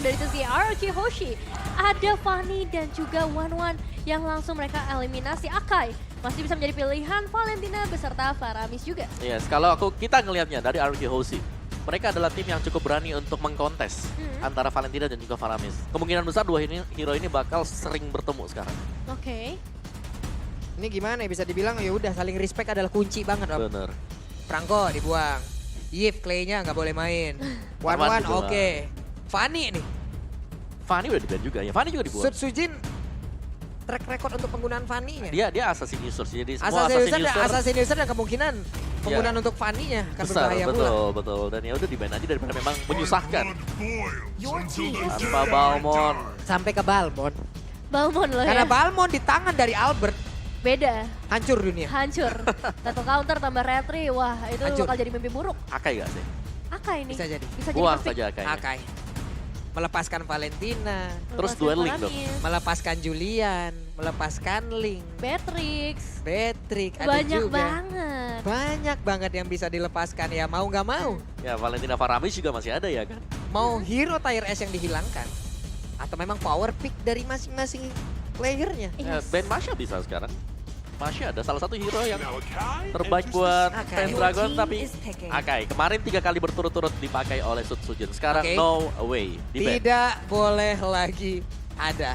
Sedangkan dari sisi RRQ Hoshi, ada Fanny dan juga Wanwan yang langsung mereka eliminasi. Akai masih bisa menjadi pilihan Valentina beserta Faramis juga. Yes, kalau kita ngelihatnya dari RRQ Hoshi, mereka adalah tim yang cukup berani untuk mengkontes antara Valentina dan juga Faramis. Kemungkinan besar dua hero ini bakal sering bertemu sekarang. Oke. Ini gimana ya, bisa dibilang ya udah saling respect adalah kunci banget Om. Bener. Franco dibuang. Yif Clay-nya nggak boleh main. Wanwan juga. oke. Fanny nih. Fanny udah di-ban juga ya. Fanny juga dibuang. Sujin track record untuk penggunaan Fanny-nya. Dia assassin user sih. Jadi semua assassin Assassin user user dan kemungkinan penggunaan untuk Fanny-nya akan besar, berbahaya pula. betul. Dan ya udah di-ban aja daripada memang menyusahkan. Your team is Tanpa Balmond. Sampai ke Balmond. Balmond loh Karena ya. Balmond di tangan dari Albert Beda. hancur dunia. Hancur. Satu counter tambah retri. Wah itu Hancur. bakal jadi mimpi buruk. Akai gak sih? Akai ini. Bisa jadi. Bisa jadi Buang perfect. saja Akai. Akai. Melepaskan Valentina, Terus Melepaskan dueling dong. Faramis, melepaskan Julian, melepaskan Link, Beatrix. Patrick, ada Banyak juga. banget. Banyak banget yang bisa dilepaskan ya, mau nggak mau. Ya Valentina Faramis juga masih ada ya kan? Mau hero tier S yang dihilangkan. Atau memang power pick dari masing-masing playernya. Ya, Yes. band Masha bisa sekarang. Masha ada salah satu hero yang now Akai terbaik enters buat Akai. Pendragon, Your team tapi is picking. Akai kemarin 3 kali berturut-turut dipakai oleh Sujin. Sekarang Oke. no way di ban. Tidak boleh lagi ada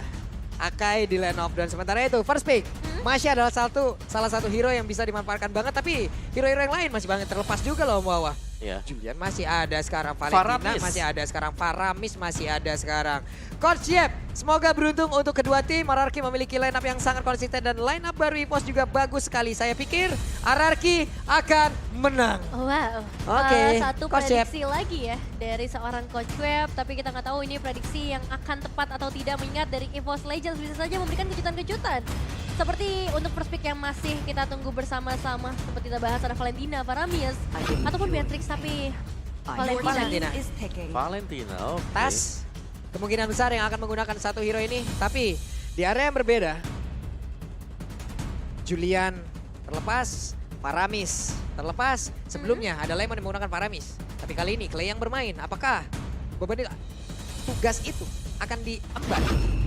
Akai di lane of dan sementara itu first pick. Masih adalah salah satu hero yang bisa dimanfaatkan banget, tapi hero-hero yang lain masih banget terlepas juga loh bawah. Ya. Julian masih ada sekarang, Valentina Faramis. masih ada sekarang, Faramis masih ada sekarang. Coach Jeb, semoga beruntung untuk kedua tim. RRQ memiliki line up yang sangat konsisten dan line up baru EVOS juga bagus sekali. Saya pikir RRQ akan menang. Wow. Oke, Satu Coach Jeb. prediksi lagi ya dari seorang Coach Web, tapi kita nggak tahu ini prediksi yang akan tepat atau tidak mengingat dari EVOS Legends bisa saja memberikan kejutan-kejutan. Seperti untuk first pick yang masih kita tunggu bersama-sama, seperti kita bahas ada Valentina, Faramis, ataupun Beatrix, tapi Your Valentina. team is picking. Valentina, oke. Tas, kemungkinan besar yang akan menggunakan satu hero ini. Tapi di area yang berbeda, Julian terlepas, Faramis terlepas. Sebelumnya ada Lemon yang menggunakan Faramis. Tapi kali ini Clay yang bermain. Apakah beban tugas itu akan diemban?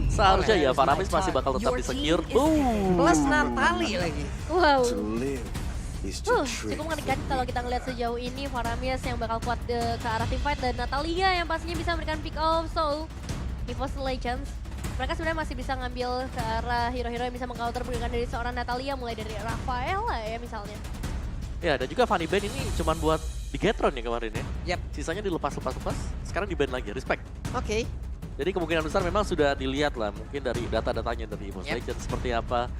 Seharusnya oleh ya Faramis masih bakal tetap Your di-secure. team is Plus Natali lagi. wow. to live is to trick. Cukup mengerikan kalau kita ngelihat sejauh ini Faramis yang bakal kuat ke arah team fight dan Natalia yang pastinya bisa memberikan pick off. So, EVOS Legends mereka sebenarnya masih bisa ngambil ke arah hero-hero yang bisa mengcounter pergerakan dari seorang Natalia, mulai dari Rafaela ya misalnya. Ya, dan juga Fanny Ban ini cuman buat di Gatron ya kemarin ya. Yap. Sisanya dilepas, sekarang di-ban lagi, respect. Oke. Jadi kemungkinan besar memang sudah dilihat lah mungkin dari data-datanya dari EVOS Yep. Legends seperti apa.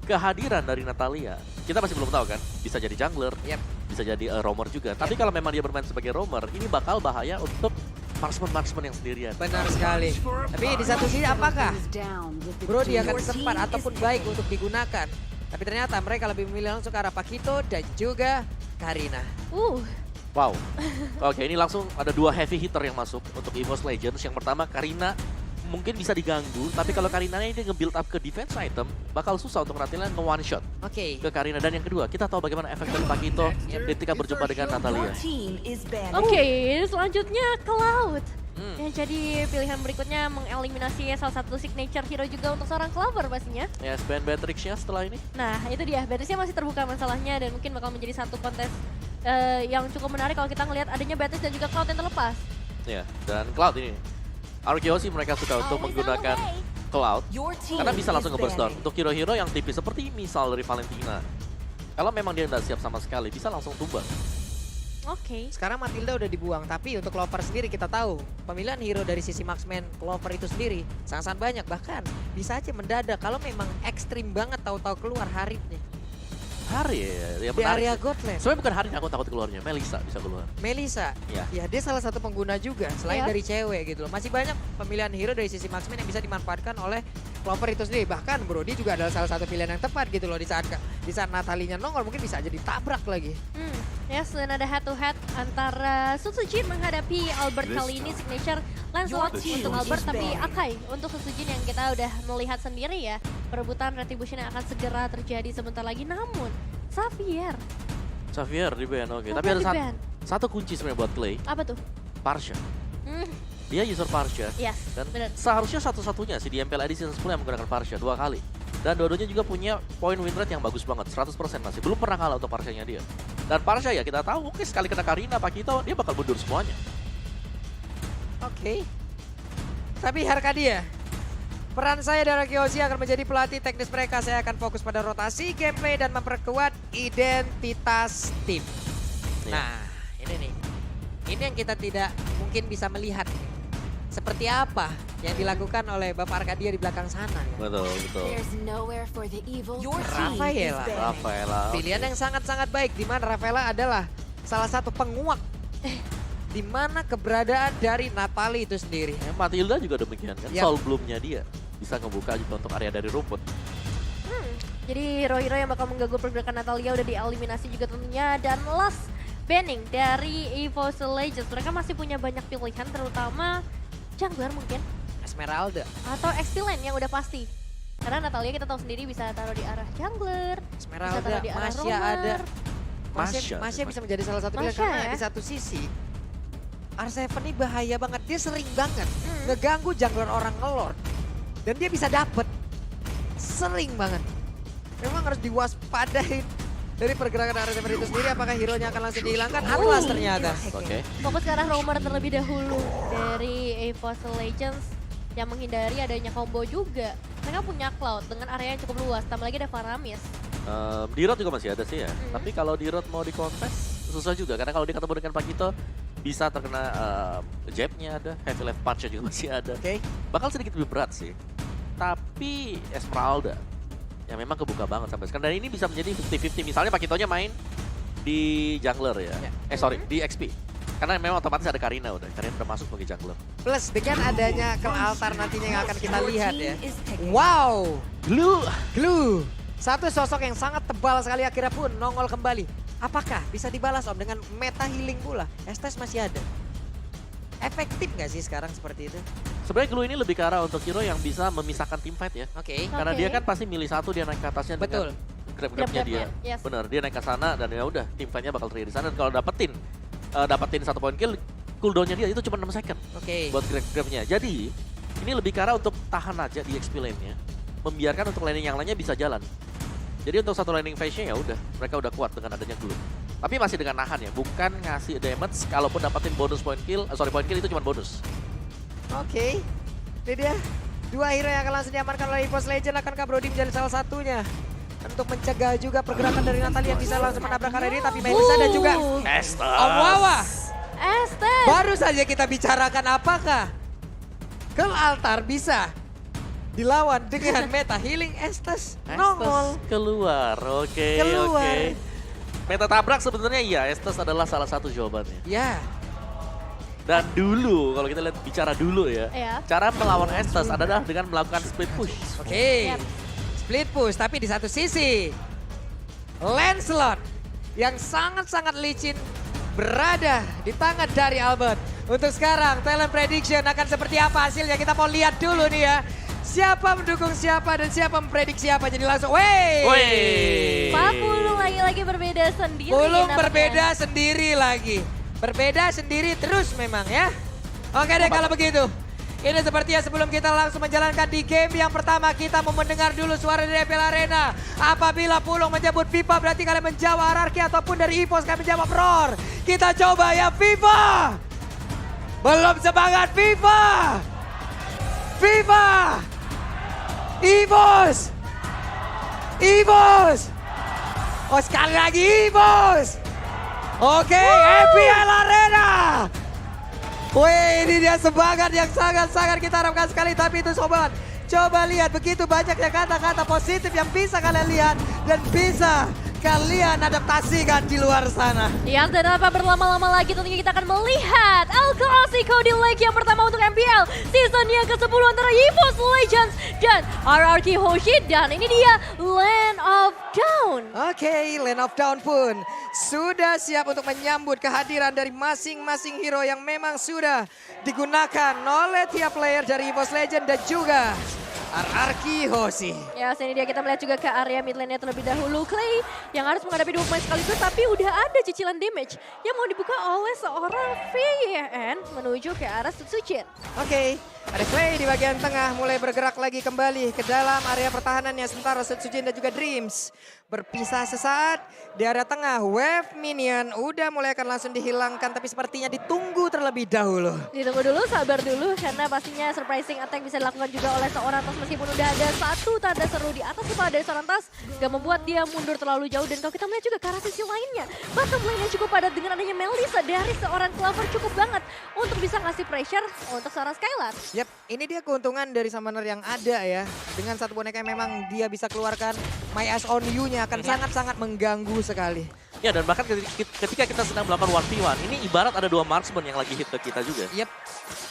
Kehadiran dari Natalia, kita masih belum tahu kan, bisa jadi jungler, Yap. bisa jadi roamer juga. Tapi kalau memang dia bermain sebagai roamer, ini bakal bahaya untuk marksman-marksman yang sendirian. Benar sekali. Tapi di satu sisi apakah Is down with the Brody team. akan Your sempat team ataupun is baik picking. untuk digunakan? Tapi ternyata mereka lebih memilih langsung ke arah Pakito dan juga Karina. Wow. Oke, ini langsung ada 2 heavy hitter yang masuk untuk EVOS Legends. Yang pertama Karina mungkin bisa diganggu, tapi kalau Karina ini build up ke defense item, bakal susah untuk Natalia nge-one shot Oke. ke Karina. Dan yang kedua, kita tahu bagaimana efek dari Pakito ketika berjumpa dengan Natalia. Your team is banned. Oke, selanjutnya Cloud. Hmm. Yang jadi pilihan berikutnya mengeliminasi salah satu signature hero juga untuk seorang Clover pastinya. Ya, ban Beatrix-nya setelah ini. Nah itu dia, Beatrixnya masih terbuka masalahnya dan mungkin bakal menjadi satu kontes yang cukup menarik kalau kita ngelihat adanya Beatrix dan juga Cloud yang terlepas. Ya, dan Cloud ini. RRQ sih mereka suka untuk menggunakan Cloud. Your team Karena bisa langsung is nge-burst down. banning. Untuk hero-hero yang tipis seperti misal dari Valentina. Kalau memang dia nggak siap sama sekali, bisa langsung tumbang. Oke. Sekarang Matilda udah dibuang, tapi untuk Clover sendiri kita tahu pemilihan hero dari sisi marksman Clover itu sendiri sangat-sangat banyak. Bahkan bisa aja mendadak kalau memang ekstrim banget tahu-tahu keluar Haritnya Hari ya di menarik. area sih. Godland. Sebenarnya bukan Hari yang aku takut keluarnya, Melissa bisa keluar. Melissa, Ya. ya dia salah satu pengguna juga selain Iya. dari cewek gitu loh. Masih banyak pemilihan hero dari sisi marksman yang bisa dimanfaatkan oleh Clover itu sendiri. Bahkan Brody juga adalah salah satu pilihan yang tepat gitu loh di saat Natalinya nongol mungkin bisa jadi tabrak lagi. Yes, dan ada head to head antara Sutsujin menghadapi Albert kali ini signature Lancelot untuk Albert, tapi Akai untuk Sutsujin yang kita udah melihat sendiri ya. Perebutan retribution yang akan segera terjadi sebentar lagi, namun Xavier di ban, oke. Tapi Xavier ada di ban. satu kunci sebenarnya buat Clay, Apa tuh? Parsha. Hmm, dia user Parsha. Yes, Dan bener. seharusnya satu-satunya sih di MPL Edisi 10 yang menggunakan Parsha 2 kali. Dan dua-duanya juga punya point win rate yang bagus banget, 100% masih. Belum pernah kalah untuk Parsha-nya dia. Dan Parsha ya kita tahu, oke sekali kena Karina, Pakito, dia bakal mundur semuanya. Oke. Tapi Harkadia, peran saya dari Kyoshi akan menjadi pelatih teknis mereka. Saya akan fokus pada rotasi, gameplay, dan memperkuat identitas tim. Iya. Nah, ini nih. Ini yang kita tidak mungkin bisa melihat. Seperti apa yang dilakukan oleh Bapak Arkadia di belakang sana. Betul, betul. There's nowhere for the evil. Your team is Rafaela. banning. Rafaela. Pilihan yang sangat-sangat baik, di mana Rafaela adalah salah satu penguak. Di mana keberadaan dari Natali itu sendiri. Matilda juga demikian kan, Yap. soul bloom-nya dia. Bisa ngebuka juga untuk area dari rumput. Jadi hero-hero yang bakal mengganggu pergerakan Natalia udah dieliminasi juga tentunya. Dan last banning dari EVOS Legends. Mereka masih punya banyak pilihan, terutama jungler mungkin. Esmeralda. Atau XP lane yang udah pasti. Karena Natalia kita tahu sendiri bisa taruh di arah jungler. Bisa Esmeralda, taruh di arah Masya roamer. ada. Masya. Masya bisa menjadi salah satu pilihan Masya karena ya. di satu sisi R7 ini bahaya banget. Dia sering banget ngeganggu jungler orang ngelord. Dan dia bisa dapet. Sering banget. Memang harus diwaspadain dari pergerakan R7 itu sendiri. Apakah hero-nya akan langsung dihilangkan? Atlas ternyata. Oke. Fokus ke arah roamer terlebih dahulu dari EVOS Legends. Yang menghindari adanya combo juga. Mereka punya Cloud dengan area yang cukup luas. Tambah lagi ada Faramis. Di road juga masih ada sih ya. Tapi kalau di road mau di contest susah juga. Karena kalau dia ketemu dengan Pakito bisa terkena jabnya ada. Heavy left punch juga masih ada. Oke. Bakal sedikit lebih berat sih. Tapi Esmeralda yang memang kebuka banget sampai sekarang. Dan ini bisa menjadi 50-50. Misalnya Pakitonya main di jungler ya. Sorry, di XP. Karena memang otomatis ada Karina udah. Karina udah masuk sebagai jungler. Plus dengan adanya ke altar nantinya yang akan kita Your lihat team ya. is taking Wow. Glue! Glue. Satu sosok yang sangat tebal sekali akhirnya pun nongol kembali. Apakah bisa dibalas Om dengan meta healing pula? Estes masih ada. Efektif nggak sih sekarang seperti itu? Sebenarnya Glue ini lebih ke arah untuk hero yang bisa memisahkan tim fight ya. Oke. Karena Oke. dia kan pasti milih satu, dia naik ke atasnya Betul. dengan grab-grabnya dia. Grab-grabnya, yes. Bener, dia naik ke sana dan ya udah tim fight-nya bakal terjadi di sana. Dan kalau dapetin 1 poin kill, cooldown-nya dia itu cuma 6 second Oke. buat grab-grabnya. Jadi ini lebih ke arah untuk tahan aja di XP lane-nya. Membiarkan untuk laning yang lainnya bisa jalan. Jadi untuk satu laning phase-nya ya udah, mereka udah kuat dengan adanya Glue. Tapi masih dengan nahan ya, bukan ngasih damage. Kalaupun dapetin bonus point kill, point kill itu cuma bonus. Oke. Ini dia. 2 hero yang akan langsung diamankan oleh EVOS Legend. Akankah Brody menjadi salah satunya? Untuk mencegah juga pergerakan dari Natalia bisa langsung menabrak area ini. Tapi Melissa dan juga Estes! Om Wawa. Estes! Baru saja kita bicarakan apakah Kel Altar bisa dilawan dengan meta healing Estes nongol. Keluar, oke. Keluar. Oke. Meta tabrak sebenarnya iya, Estes adalah salah satu jawabannya. Ya, Dan dulu, kalau kita lihat bicara dulu ya, Iya. cara melawan Estes adalah dengan melakukan split push. oke. Yap. Split push, tapi di satu sisi Lancelot yang sangat-sangat licin berada di tangan dari Albert. Untuk sekarang, talent prediction akan seperti apa hasilnya? Kita mau lihat dulu nih ya. Siapa mendukung siapa dan siapa memprediksi apa. Jadi langsung, Woi. Pak Pulung lagi-lagi berbeda sendiri. Pulung nampaknya. berbeda sendiri lagi. Berbeda sendiri terus memang ya. Oke deh kalau begitu. Ini sepertinya sebelum kita langsung menjalankan di game yang pertama, kita mau mendengar dulu suara dari FPL Arena. Apabila Pulung menyebut FIFA berarti kalian menjawab Hierarchy ataupun dari EVOS kalian menjawab Roar. Kita coba ya FIFA. Belum semangat FIFA. FIFA. EVOS. EVOS. Oh sekali lagi EVOS. Oke, FPL Arena. Wih, ini dia semangat yang sangat-sangat kita harapkan sekali. Tapi itu sobat, coba lihat begitu banyaknya kata-kata positif yang bisa kalian lihat. Dan bisa kalian adaptasikan di luar sana. Ya, dan tanpa berlama-lama lagi tentunya kita akan melihat El Clasico di leg yang pertama untuk MPL season yang ke-10 antara EVOS Legends dan Hierarchy Hoshi. Dan ini dia Land of Dawn. Oke, Land of Dawn pun sudah siap untuk menyambut kehadiran dari masing-masing hero yang memang sudah digunakan oleh tiap player dari EVOS Legends dan juga RRQ Hoshi. Ya, sini dia kita melihat juga ke area mid lane-nya terlebih dahulu. Clay yang harus menghadapi 2 pemain sekaligus, tapi udah ada cicilan damage yang mau dibuka oleh seorang VN menuju ke arah Sutsujin. Oke, ada Clay di bagian tengah mulai bergerak lagi kembali ke dalam area pertahanannya. Sementara Sutsujin dan juga Dreams berpisah sesaat di area tengah. Wave minion udah mulai akan langsung dihilangkan, tapi sepertinya ditunggu terlebih dahulu. Ditunggu dulu, sabar dulu, karena pastinya surprising attack bisa dilakukan juga oleh seorang Tas. Meskipun udah ada satu tanda seru di atas kepala dari seorang Tas, gak membuat dia mundur terlalu jauh. Dan kalau kita melihat juga ke arah sisi lainnya, bottom lane-nya cukup padat dengan adanya Melissa dari seorang Clover cukup banget untuk bisa ngasih pressure untuk seorang Skylar. Yap, ini dia keuntungan dari summoner yang ada ya. Dengan satu boneka yang memang dia bisa keluarkan My Eyes on You-nya akan sangat-sangat mengganggu sekali. Ya, dan bahkan ketika kita sedang melakukan 1v1, ini ibarat ada 2 marksman yang lagi hit ke kita juga. Yap,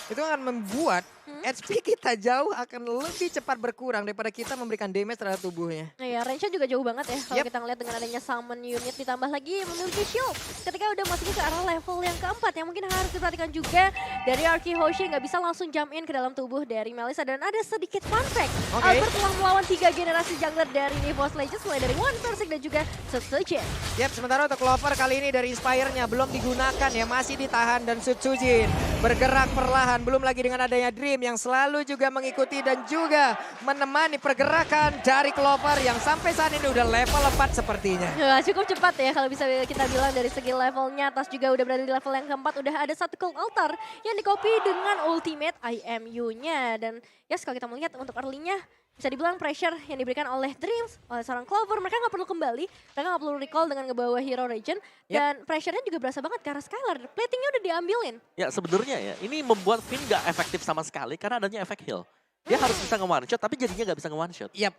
itu akan membuat HP kita jauh akan lebih cepat berkurang daripada kita memberikan damage terhadap tubuhnya. Nah ya, range-nya juga jauh banget ya kalau Yep. kita ngeliat dengan adanya summon unit ditambah lagi memiliki shield. Ketika udah masuk ke arah level yang keempat yang mungkin harus diperhatikan juga dari RRQ Hoshi nggak bisa langsung jump in ke dalam tubuh dari Melissa. Dan ada sedikit fun fact, Oke. Albert telah melawan 3 generasi jungler dari EVOS Legends mulai dari One Persik dan juga Sutsujin. Yap, sementara untuk Clover kali ini dari Inspire-nya belum digunakan ya, masih ditahan dan Sutsujin bergerak perlahan. Belum lagi dengan adanya Dream yang selalu juga mengikuti dan juga menemani pergerakan dari Clover yang sampai saat ini udah level 4 sepertinya. Wah, cukup cepat ya kalau bisa kita bilang dari segi levelnya. Tas juga udah berada di level yang keempat, udah ada satu cold altar yang di-copy dengan ultimate IMU-nya. Dan ya kalau kita melihat untuk early-nya, bisa dibilang pressure yang diberikan oleh Dreams, oleh seorang Clover. Mereka nggak perlu kembali, mereka nggak perlu recall dengan ngebawa Hero Regen. Dan pressure-nya juga berasa banget ke arah Skylar. Platingnya udah diambilin. Ya, sebenarnya ya, ini membuat Finn gak efektif sama sekali karena adanya efek heal. Dia harus bisa nge-one shot, tapi jadinya gak bisa nge-one shot. Yap.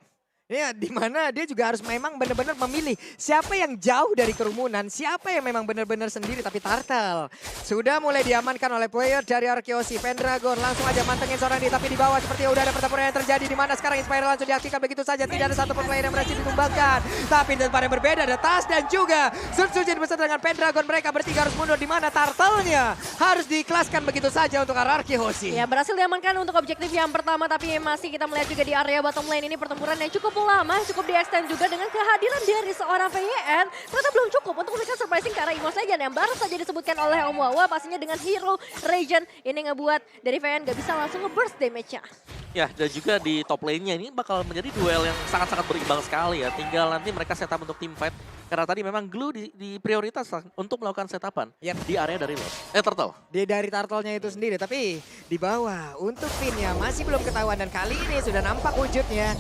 Ya, di mana dia juga harus memang benar-benar memilih siapa yang jauh dari kerumunan, siapa yang memang benar-benar sendiri. Tapi Turtle sudah mulai diamankan oleh player dari Arkeosi. Pendragon langsung aja mantengin seorang ini, tapi di bawah seperti udah ada pertempuran yang terjadi di mana sekarang Inspire langsung diaktifkan begitu saja. Tidak ada satu player yang berhasil ditumbangkan. Tapi di tempat yang berbeda ada Tas dan juga Sutsujin beserta dengan Pendragon. Mereka bertiga harus mundur di mana Turtle-nya harus diikhlaskan begitu saja untuk Arkeosi. Ya, berhasil diamankan untuk objektif yang pertama, tapi masih kita melihat juga di area bottom lane ini pertempuran yang cukup lama, cukup di-extend juga dengan kehadiran dari seorang VN. Ternyata belum cukup untuk memberikan surprising ke arah EVOS Legends yang baru saja disebutkan oleh Om Wawa. Pastinya dengan Hero Regen ini ngebuat dari VN gak bisa langsung nge-burst damage-nya. Ya, dan juga di top lane-nya ini bakal menjadi duel yang sangat-sangat berimbang sekali ya. Tinggal nanti mereka setup untuk team fight. Karena tadi memang Glue di prioritas untuk melakukan setapan di area dari Turtle. Dia dari Turtle-nya itu sendiri, tapi di bawah untuk Finn-nya masih belum ketahuan. Dan kali ini sudah nampak wujudnya.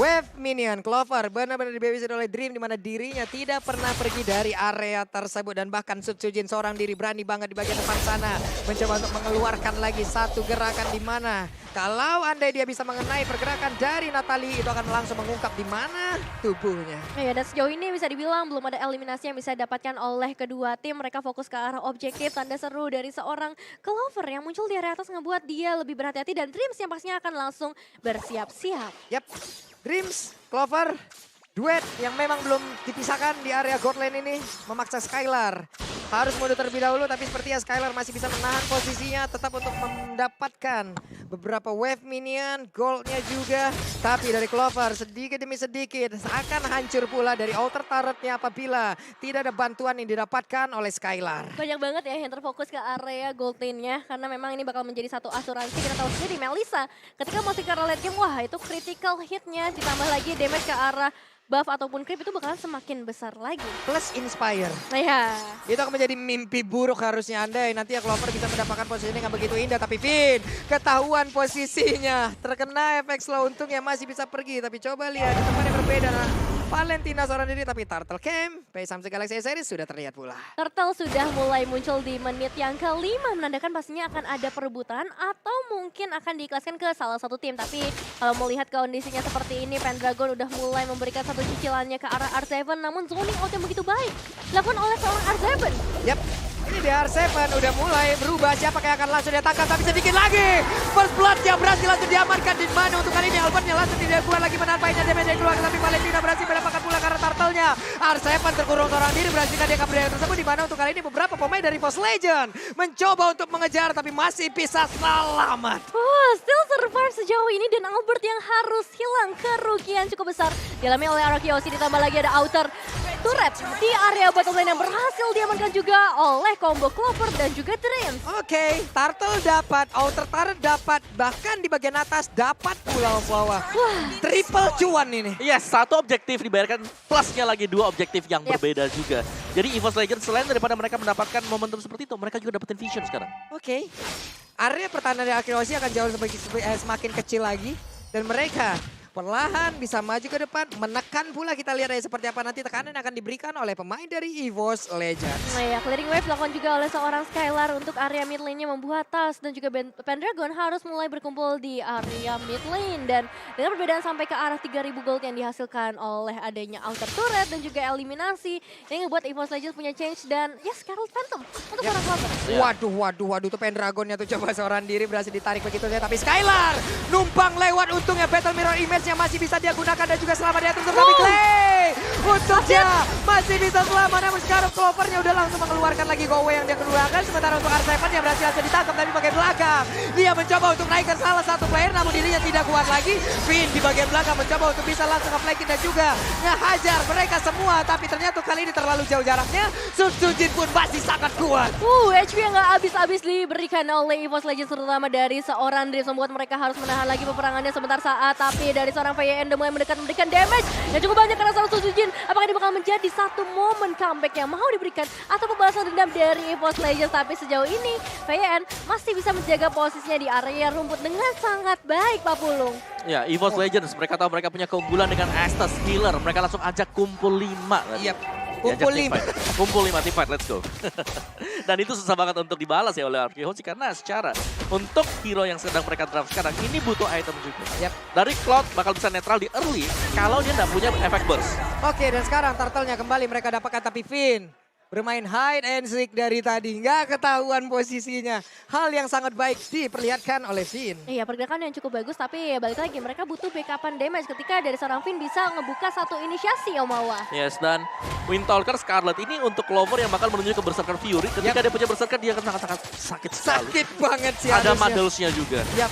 Wave Minion Clover benar-benar dibabysit oleh Dream, di mana dirinya tidak pernah pergi dari area tersebut. Dan bahkan Sutsujin seorang diri berani banget di bagian depan sana mencoba untuk mengeluarkan lagi satu gerakan di mana kalau andai dia bisa mengenai pergerakan dari Natalie, itu akan langsung mengungkap di mana tubuhnya. Ya, dan sejauh ini bisa dibilang belum ada eliminasi yang bisa didapatkan oleh kedua tim. Mereka fokus ke arah objektif. Tanda seru dari seorang Clover yang muncul di area atas ngebuat dia lebih berhati-hati. Dan Dreams yang pastinya akan langsung bersiap-siap. Yap, Dreams, Clover, duet yang memang belum dipisahkan di area gold lane ini memaksa Skylar harus mundur terlebih dahulu, tapi sepertinya Skylar masih bisa menahan posisinya tetap untuk mendapatkan beberapa wave minion, goldnya juga. Tapi dari Clover sedikit demi sedikit akan hancur pula dari altar turretnya apabila tidak ada bantuan yang didapatkan oleh Skylar. Banyak banget ya yang terfokus ke area gold lane-nya. Karena memang ini bakal menjadi satu asuransi. Kita tahu sendiri Melissa ketika masuk ke arah late game, wah itu critical hit-nya ditambah lagi damage ke arah buff ataupun creep itu bakalan semakin besar lagi. Plus Inspire. Nah ya. Itu akan menjadi mimpi buruk harusnya andai nanti ya Clover bisa mendapatkan posisi yang begitu indah. Tapi Finn ketahuan posisinya. Terkena efek slow, untungnya masih bisa pergi. Tapi coba lihat di tempat yang berbeda. Nah, Valentina seorang diri, tapi Turtle Camp, Samsung Galaxy Series sudah terlihat pula. Turtle sudah mulai muncul di menit yang kelima, menandakan pastinya akan ada perebutan atau mungkin akan diikhlaskan ke salah satu tim. Tapi kalau melihat kondisinya seperti ini, Pendragon udah mulai memberikan satu cicilannya ke arah R7, namun zoning out yang begitu baik dilakukan oleh seorang R7. Yap. Ini di R7 udah mulai berubah, siapa yang akan langsung ditangkap, tapi sedikit lagi. First blood yang berhasil langsung diamankan di mana untuk kali ini Albertnya langsung tidak kuat lagi menampainya damage yang keluar, tapi Valentina berhasil mendapatkan pula karena Turtle-nya. R7 terkurung seorang diri berhasil dia kabur dari tersebut, di mana untuk kali ini beberapa pemain dari EVOS Legends mencoba untuk mengejar tapi masih bisa selamat. Oh, still survive sejauh ini dan Albert yang harus hilang kerugian cukup besar. Dialami oleh Arakiyoshi, ditambah lagi ada outer turret di area bottom lane yang berhasil diamankan juga oleh combo Clover dan juga Dreams. Oke, Turtle dapat, Outer Turret dapat, bahkan di bagian atas dapat pula bawah. Triple cuan ini. Yes, satu objektif dibayarkan plusnya lagi dua objektif yang berbeda juga. Jadi EVOS Legends selain daripada mereka mendapatkan momentum seperti itu, mereka juga dapetin vision sekarang. Oke, area pertahanan dari Arakiyoshi akan jauh semakin kecil lagi. Dan mereka perlahan bisa maju ke depan, menekan pula kita lihat seperti apa nanti tekanan yang akan diberikan oleh pemain dari EVOS Legends. Nah ya, clearing wave dilakukan juga oleh seorang Skylar untuk area mid lane-nya membuat Tas dan juga Pendragon harus mulai berkumpul di area mid lane. Dan dengan perbedaan sampai ke arah 3000 gold yang dihasilkan oleh adanya outer turret dan juga eliminasi yang membuat EVOS Legends punya change dan ya Scarlet Phantom untuk orang Clover. Waduh tuh Pendragonnya tuh coba seorang diri berhasil ditarik begitu saja. Tapi Skylar numpang lewat, untungnya Battle Mirror Image yang masih bisa dia gunakan dan juga selamat dia terus tapi Clay untuknya masih bisa selamat, namun sekarang Clovernya udah langsung mengeluarkan lagi go away yang dia keluarkan. Sementara untuk R7 yang berhasil ditangkap tapi bagian belakang dia mencoba untuk naikkan salah satu player namun dirinya tidak kuat lagi. Finn di bagian belakang mencoba untuk bisa langsung nge-flanking dan juga ngehajar mereka semua, tapi ternyata kali ini terlalu jauh jaraknya. Sun Sujin pun masih sangat kuat. HP yang gak habis-habis diberikan oleh EVOS Legends terutama dari seorang Dreams membuat mereka harus menahan lagi peperangannya sebentar saat, tapi dari seorang VYN mulai memberikan damage yang cukup banyak karena seorang Sun Sujin. Apakah ini bakal menjadi satu momen comeback yang mau diberikan atau pembalasan dendam dari EVOS Legends? Tapi sejauh ini VYN masih bisa menjaga posisinya di area rumput dengan sangat baik, Pak Pulung. Ya, EVOS Legends mereka tahu mereka punya keunggulan dengan Estes Healer. Mereka langsung ajak kumpul 5. Yap. Diajak Kumpul 5. Kumpul 5 team fight, let's go. Dan itu susah banget untuk dibalas ya oleh Arakiyoshi karena secara untuk hero yang sedang mereka draft sekarang ini butuh item juga. Yap. Dari Cloud bakal bisa netral di early kalau dia nggak punya efek burst. Oke, dan sekarang Turtle-nya kembali mereka dapatkan, tapi Finn bermain hide and seek dari tadi. Nggak ketahuan posisinya. Hal yang sangat baik diperlihatkan oleh Finn. Iya, pergerakan yang cukup bagus, tapi ya balik lagi mereka butuh backupan damage ketika dari seorang Finn bisa ngebuka satu inisiasi, Omawa. Yes, dan Windtalker Scarlet ini untuk Clover yang bakal menuju ke Berserker Fury. Ketika dia punya Berserker dia akan sangat-sangat sakit sekali. Sakit banget sih Ada harusnya. Muddles-nya juga. Yap.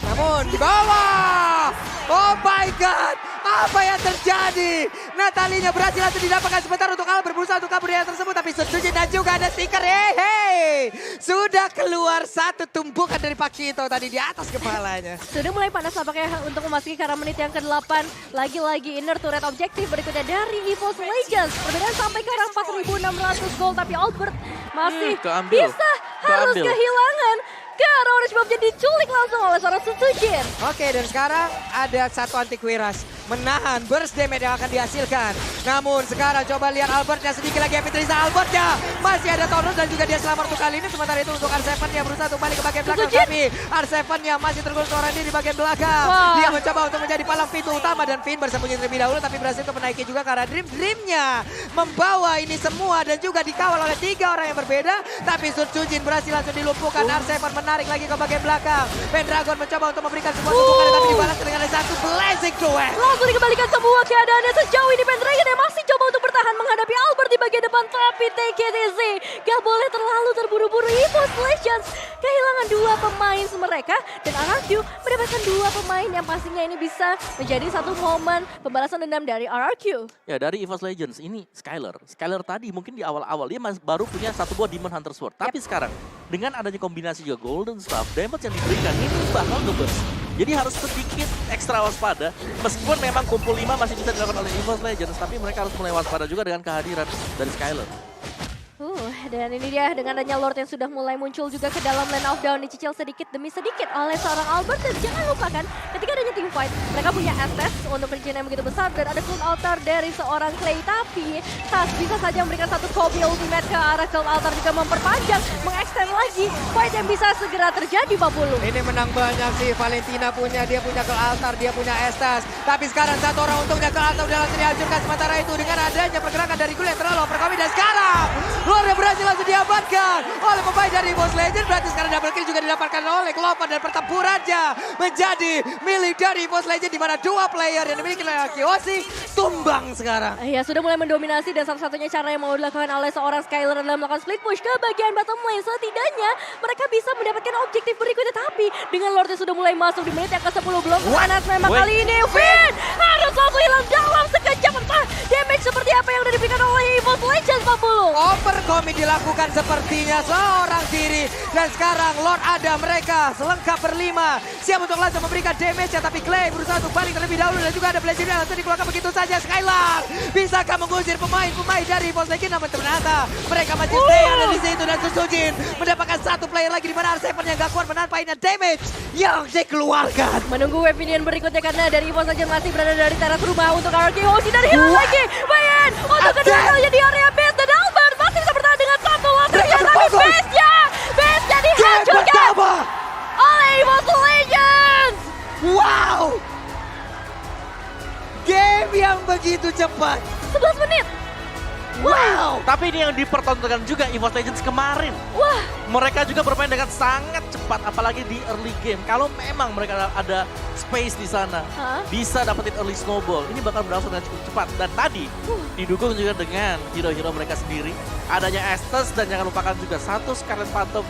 Namun di bawah. Oh my God. Apa yang terjadi? Natalinya berhasil langsung didapatkan sebentar untuk Albert berusaha untuk kabur dari tersebut. Tapi Sujin dan juga ada stiker. Hey. Sudah keluar satu tumpukan dari Pakito tadi di atas kepalanya. Sudah mulai panas nampaknya untuk memasuki ke arah menit yang ke-8. Lagi-lagi inner turret objektif berikutnya dari EVOS Legends. Perbedaan sampai ke arah 4.600 gold. Tapi Albert masih keambil. bisa harus Keambil. kehilangan. Ke arah orange buff jadi diculik langsung oleh seorang Sun Sujin. Oke, dan sekarang ada satu anti-Quiras menahan burst damage yang akan dihasilkan. Namun sekarang coba lihat Albertnya sedikit lagi, Epitrisa Albertnya masih ada Taurus dan juga dia selamat untuk kali ini. Sementara itu untuk R7 yang berusaha untuk balik ke bagian belakang, tapi R7-nya masih tergolong suara di bagian belakang. Wah. Dia mencoba untuk menjadi palang pintu utama dan Finn bersembunyi terlebih dahulu, tapi berhasil untuk menaiki juga karena Dream-nya membawa ini semua dan juga dikawal oleh 3 orang yang berbeda. Tapi Sun Sujin berhasil langsung dilumpuhkan. R7 menarik lagi ke bagian belakang. Pendragon mencoba untuk memberikan sebuah tumpukan tapi dibalas dengan satu blazing duet. Langsung dikembalikan semua keadaannya sejauh ini. Pendragon yang masih coba untuk bertahan menghadapi Albert di bagian depan. Tapi take it easy. Gak boleh terlalu terburu-buru. EVOS Legends kehilangan 2 pemain mereka. Dan RRQ mendapatkan 2 pemain yang pastinya ini bisa menjadi satu momen pembalasan dendam dari RRQ. Ya, dari EVOS Legends ini Skylar. Skylar tadi mungkin di awal-awal dia baru punya satu buah Demon Hunter Sword. Tapi sekarang dengan adanya kombinasi juga Golden Staff, damage yang diberikan ini bakal nge-burst. Jadi harus sedikit ekstra waspada. Meskipun memang kumpul 5 masih bisa dilakukan oleh EVOS Legends, tapi mereka harus mulai waspada juga dengan kehadiran dari Skylar. Dan ini dia dengan adanya Lord yang sudah mulai muncul juga ke dalam lane of down, dicicil sedikit demi sedikit oleh seorang Albert. Dan jangan lupakan ketika adanya team fight, mereka punya SS untuk perincian yang begitu besar dan ada Cloud Altar dari seorang Clay. Tapi Tas bisa saja memberikan satu Kobe ultimate ke arah Cloud Altar juga memperpanjang, mengextend lagi fight yang bisa segera terjadi, Pak Pulu. Ini menang banyak sih, Valentina punya, dia punya Cloud Altar, dia punya Estas. Tapi sekarang satu orang untungnya Cloud Altar udah langsung dihancurkan. Sementara itu dengan adanya pergerakan dari Gullion terlalu overcome dan sekarang Lord berhasil langsung diamankan oleh pemain dari EVOS Legends. Berarti sekarang double kill juga didapatkan oleh Clover dan pertempurannya menjadi milik dari EVOS Legends di mana 2 player yang dimiliki oleh Arakiyoshi tumbang sekarang. Ya sudah mulai mendominasi dan satu-satunya cara yang mau dilakukan oleh seorang Skylar adalah melakukan split push ke bagian bottom lane. Setidaknya mereka bisa mendapatkan objektif berikutnya, tapi dengan Lordnya sudah mulai masuk di menit yang ke-10 belum panas memang Wait. kali ini. Finn harus langsung hilang dalam sekejap. Entah damage seperti apa yang sudah diberikan oleh EVOS Legends 40. Overcommit dilakukan sepertinya seorang diri. Dan sekarang Lord ada mereka selengkap berlima. Siap untuk langsung memberikan damage ya. Tapi Clay berusaha untuk balik terlebih dahulu. Dan juga ada Blazing yang langsung dikeluarkan begitu saja. Skylar bisakah mengusir pemain-pemain dari EVOS Legends? Namun ternyata mereka masih stay ada di situ. Dan Susujin mendapatkan satu player lagi. Di mana R7 yang gak kuat menanpainya damage yang dikeluarkan. Menunggu wave minion berikutnya karena dari EVOS Legends masih berada dari teras rumah untuk RRQ. Hoshi dan hilang lagi. Bayan untuk kedua kalinya di area base. Dan Albert masih bisa bertahan dengan satu lawan. Mereka Tapi berfokus. base-nya Game dihancurkan pertama. oleh EVOS Legends. Wow. Game yang begitu cepat. 11 menit. Wow. Tapi ini yang dipertontonkan juga EVOS Legends kemarin. Wah, Mereka juga bermain dengan sangat cepat, apalagi di early game. Kalau memang mereka ada space di sana, Hah? bisa dapetin early snowball. Ini bakal berlangsung dengan cukup cepat. Dan tadi didukung juga dengan hero-hero mereka sendiri. Adanya Estes dan jangan lupakan juga satu Scarlet Phantom